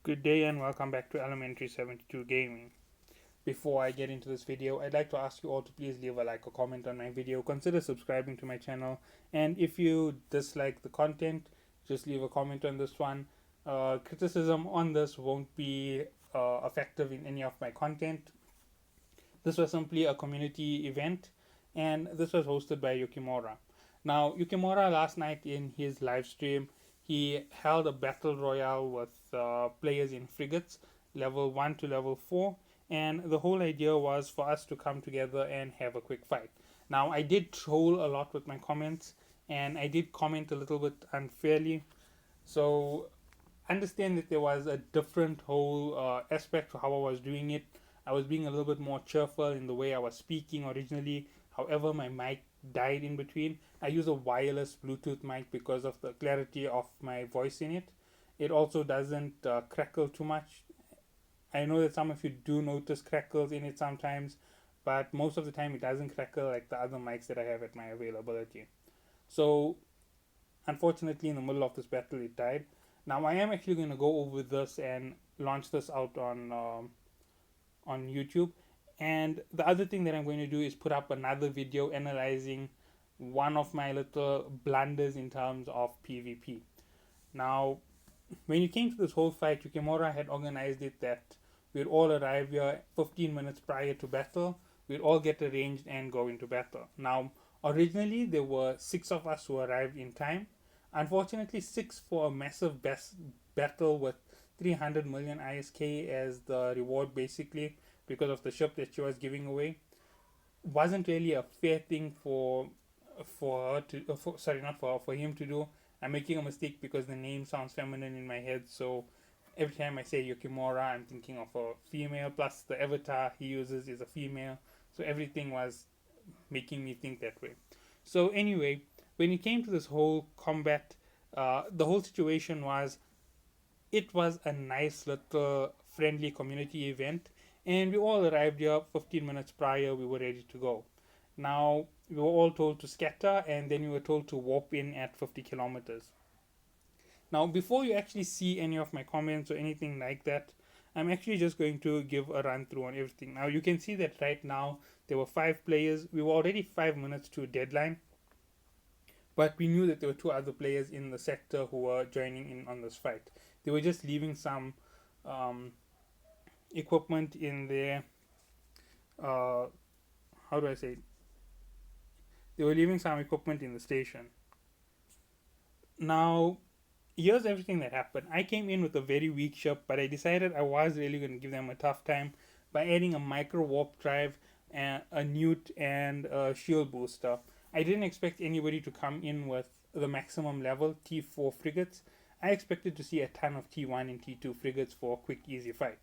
Good day and welcome back to Elementary72 Gaming. Before I get into this video, I'd like to ask you all to please leave a like or comment on my video. Consider subscribing to my channel, and if you dislike the content, just leave a comment on this one. Criticism on this won't be effective in any of my content. This was simply a community event, and this was hosted by Yukkimura. Now, Yukkimura last night in his live stream, he held a battle royale with players in frigates, level 1 to level 4, and the whole idea was for us to come together and have a quick fight. Now, I did troll a lot with my comments, and I did comment a little bit unfairly, so understand that there was a different whole aspect to how I was doing it. I was being a little bit more cheerful in the way I was speaking originally. However, my mic died in between. I use a wireless Bluetooth mic because of the clarity of my voice in it. It also doesn't crackle too much. I know that some of you do notice crackles in it sometimes, but most of the time it doesn't crackle like the other mics that I have at my availability. So unfortunately, in the middle of this battle, it died. Now I am actually going to go over this and launch this out on YouTube. And the other thing that I'm going to do is put up another video analyzing one of my little blunders in terms of PvP. Now, when it came to this whole fight, Yukkimura had organized it that we'd all arrive here 15 minutes prior to battle. We'd all get arranged and go into battle. Now, originally there were 6 of us who arrived in time. Unfortunately, 6 for a massive battle with 300 million ISK as the reward, basically, because of the ship that she was giving away, wasn't really a fair thing for her to sorry, not for her, for him to do. I'm making a mistake because the name sounds feminine in my head, so every time I say Yukkimura, I'm thinking of a female, plus the avatar he uses is a female, so everything was making me think that way. So anyway, when it came to this whole combat, the whole situation was, it was a nice little friendly community event, and we all arrived here 15 minutes prior. We were ready to go. Now, we were all told to scatter, and then we were told to warp in at 50 kilometers. Now, before you actually see any of my comments or anything like that, I'm actually just going to give a run through on everything. Now, you can see that right now there were 5 players. We were already 5 minutes to deadline, but we knew that there were 2 other players in the sector who were joining in on this fight. They were just leaving some equipment in their how do I say it? They were leaving some equipment in the station. Now, here's everything that happened. I came in with a very weak ship, but I decided I was really going to give them a tough time by adding a micro warp drive, a newt, and a shield booster. I didn't expect anybody to come in with the maximum level T4 frigates. I expected to see a ton of T1 and T2 frigates for a quick, easy fight.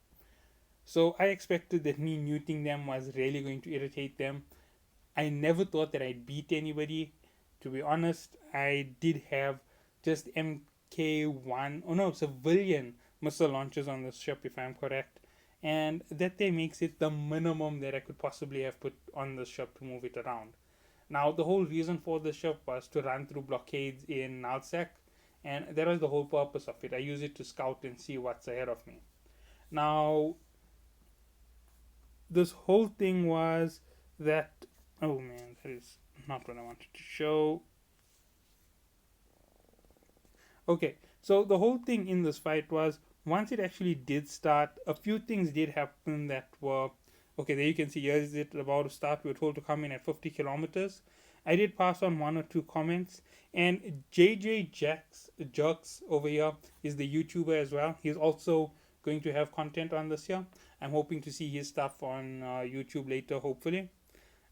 So I expected that me neuting them was really going to irritate them. I never thought that I'd beat anybody. To be honest, I did have just MK1, oh no, civilian missile launchers on this ship, if I'm correct. And that there makes it the minimum that I could possibly have put on the ship to move it around. Now, the whole reason for the ship was to run through blockades in Nalsec, and that was the whole purpose of it. I use it to scout and see what's ahead of me. Now, this whole thing was that, oh man, that is not what I wanted to show. Okay, so the whole thing in this fight was, once it actually did start, a few things did happen that were okay. There you can see, here is it about to start. We were told to come in at 50 kilometers. I did pass on 1 or 2 comments, and JGeks over here is the YouTuber as well. He's also going to have content on this here. I'm hoping to see his stuff on YouTube later, hopefully.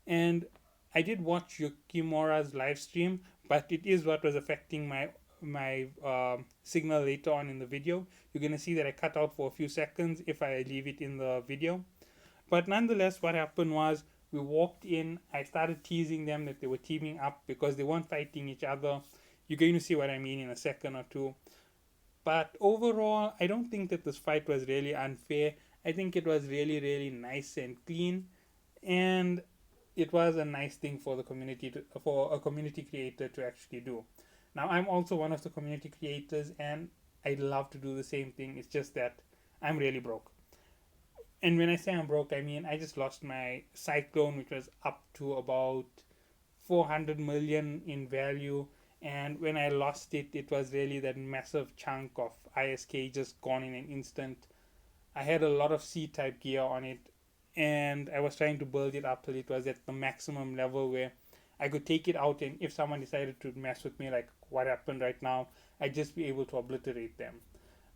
And I did watch Yukkimura's live stream, but it is what was affecting my signal later on in the video. You're gonna see that I cut out for a few seconds if I leave it in the video. But nonetheless, what happened was, we walked in. I started teasing them that they were teaming up because they weren't fighting each other. You're going to see what I mean in a second or two. But overall, I don't think that this fight was really unfair. I think it was really, really nice and clean, and it was a nice thing for the community for a community creator to actually do. Now, I'm also one of the community creators, and I love to do the same thing. It's just that I'm really broke. And when I say I'm broke, I mean I just lost my Cyclone, which was up to about 400 million in value. And when I lost it, it was really that massive chunk of ISK just gone in an instant. I had a lot of C type gear on it, and I was trying to build it up till it was at the maximum level where I could take it out, and if someone decided to mess with me, like what happened right now, I'd just be able to obliterate them.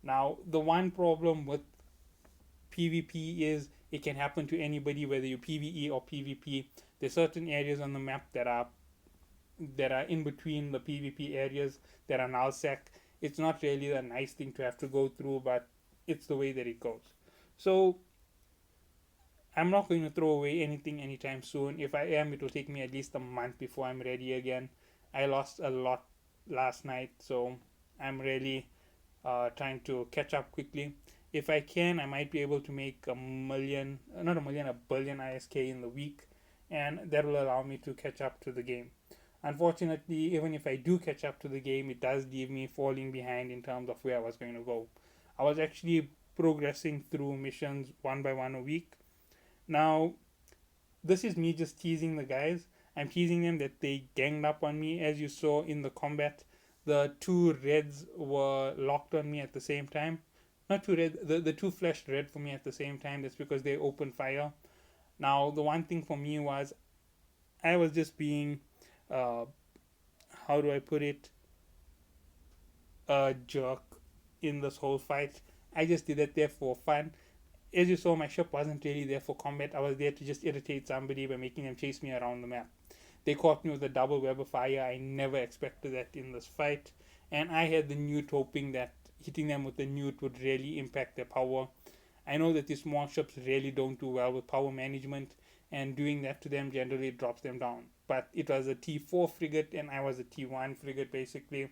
Now, the one problem with PvP is it can happen to anybody, whether you PvE or PvP. There's certain areas on the map that are in between the PvP areas that are nullsec. It's not really a nice thing to have to go through, but it's the way that it goes. So I'm not going to throw away anything anytime soon. If I am, it will take me at least a month before I'm ready again. I lost a lot last night, so I'm really trying to catch up quickly. If I can, I might be able to make a million, not a million, a billion ISK in the week, and that will allow me to catch up to the game. Unfortunately, even if I do catch up to the game, it does leave me falling behind in terms of where I was going to go. I was actually progressing through missions one by one a week. Now, this is me just teasing the guys. I'm teasing them that they ganged up on me. As you saw in the combat, the two reds were locked on me at the same time. Not two red, the two flashed red for me at the same time. That's because they opened fire. Now, the one thing for me was I was just being, uh, how do I put it, a jerk in this whole fight. I just did it there for fun. As you saw, my ship wasn't really there for combat. I was there to just irritate somebody by making them chase me around the map. They caught me with a double web of fire. I never expected that in this fight. And I had the newt hoping that hitting them with the newt would really impact their power. I know that these small ships really don't do well with power management, and doing that to them generally drops them down. But it was a T4 frigate, and I was a T1 frigate basically.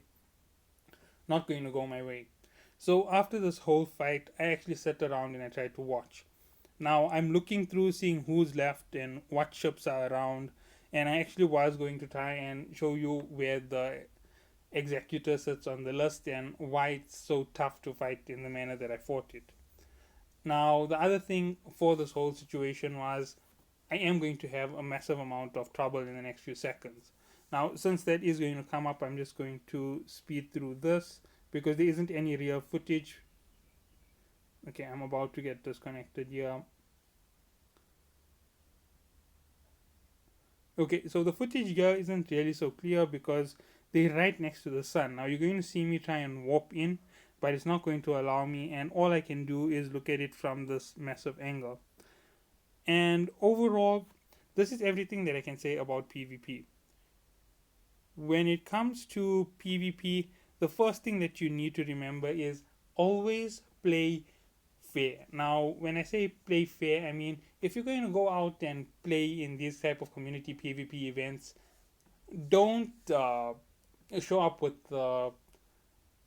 Not going to go my way. So after this whole fight, I actually sat around and I tried to watch. Now I'm looking through seeing who's left and what ships are around, and I actually was going to try and show you where the executor sits on the list and why it's so tough to fight in the manner that I fought it. Now the other thing for this whole situation was I am going to have a massive amount of trouble in the next few seconds. Now since that is going to come up, I'm just going to speed through this because there isn't any real footage. Okay, I'm about to get disconnected here. Okay, so the footage here isn't really so clear because they're right next to the sun. Now you're going to see me try and warp in, but it's not going to allow me, and all I can do is look at it from this massive angle. And overall, this is everything that I can say about PvP. When it comes to PvP, the first thing that you need to remember is always play fair. Now, when I say play fair, I mean if you're going to go out and play in these type of community PvP events, don't show up with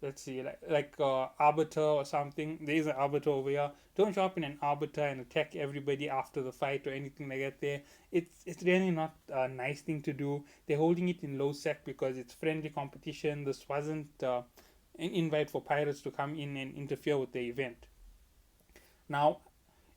let's see, like arbiter or something. There is an arbiter over here. Don't show up in an arbiter and attack everybody after the fight or anything like that. There, it's really not a nice thing to do. They're holding it in low sec because it's friendly competition. This wasn't an invite for pirates to come in and interfere with the event. Now,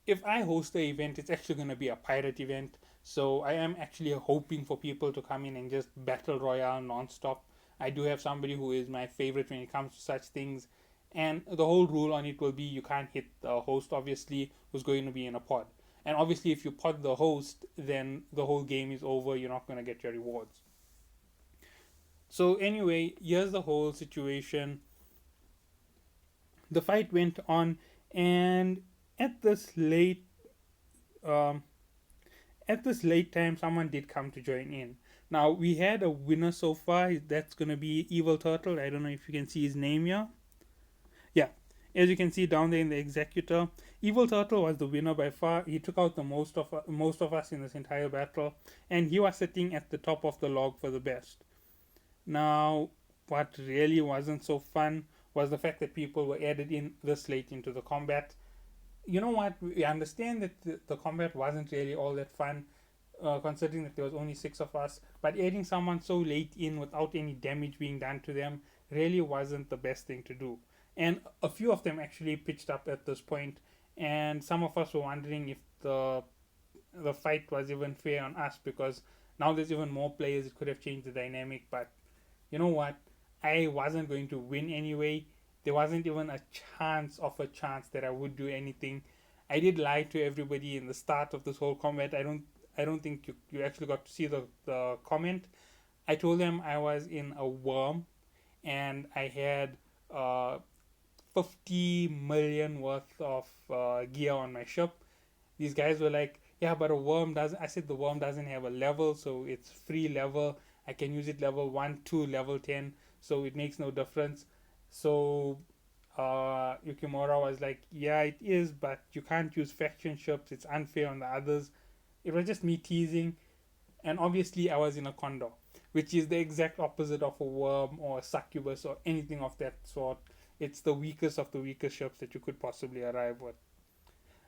if I host the event, it's actually going to be a pirate event. So I am actually hoping for people to come in and just battle royale non-stop. I do have somebody who is my favorite when it comes to such things, and the whole rule on it will be you can't hit the host, obviously, who's going to be in a pod. And obviously, if you pod the host, then the whole game is over. You're not going to get your rewards. So anyway, here's the whole situation. The fight went on, and at this late um, time, someone did come to join in. Now we had a winner so far. That's gonna be Evil Turtle. I don't know if you can see his name here. Yeah, as you can see down there in the executor, Evil Turtle was the winner by far. He took out the most of us in this entire battle, and he was sitting at the top of the log for the best. Now, what really wasn't so fun was the fact that people were added in this late into the combat. You know what? We understand that the combat wasn't really all that fun, considering that there was only 6 of us. But adding someone so late in without any damage being done to them really wasn't the best thing to do. And a few of them actually pitched up at this point, and some of us were wondering if the fight was even fair on us, because now there's even more players. It could have changed the dynamic, but you know what? I wasn't going to win anyway. There wasn't even a chance that I would do anything. I did lie to everybody in the start of this whole combat. I don't think you actually got to see the comment. I told them I was in a worm and I had 50 million worth of gear on my ship. These guys were like, yeah, but a worm doesn't. I said the worm doesn't have a level, so it's free level. I can use it level 1 to level 10, so it makes no difference. So Yukkimura was like, yeah, it is, but you can't use faction ships. It's unfair on the others. It was just me teasing, and obviously I was in a condor, which is the exact opposite of a worm or a succubus or anything of that sort. It's the weakest of the weakest ships that you could possibly arrive with.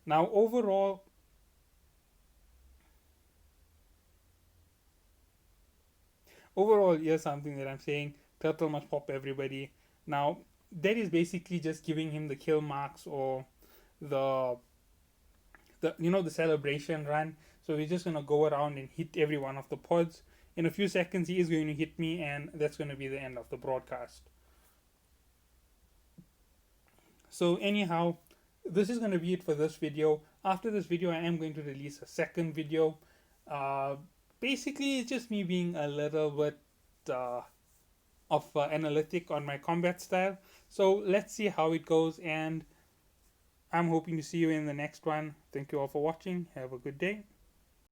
Now, overall, here's something that I'm saying: turtle must pop everybody. Now, that is basically just giving him the kill marks or the the celebration run. So he's just gonna go around and hit every one of the pods. In a few seconds, he is going to hit me, and that's going to be the end of the broadcast. So anyhow, this is going to be it for this video. After this video, I am going to release a second video. Uh, Basically, it's just me being a little bit uh, of analytic on my combat style. So let's see how it goes, and I'm hoping to see you in the next one. Thank you all for watching. Have a good day.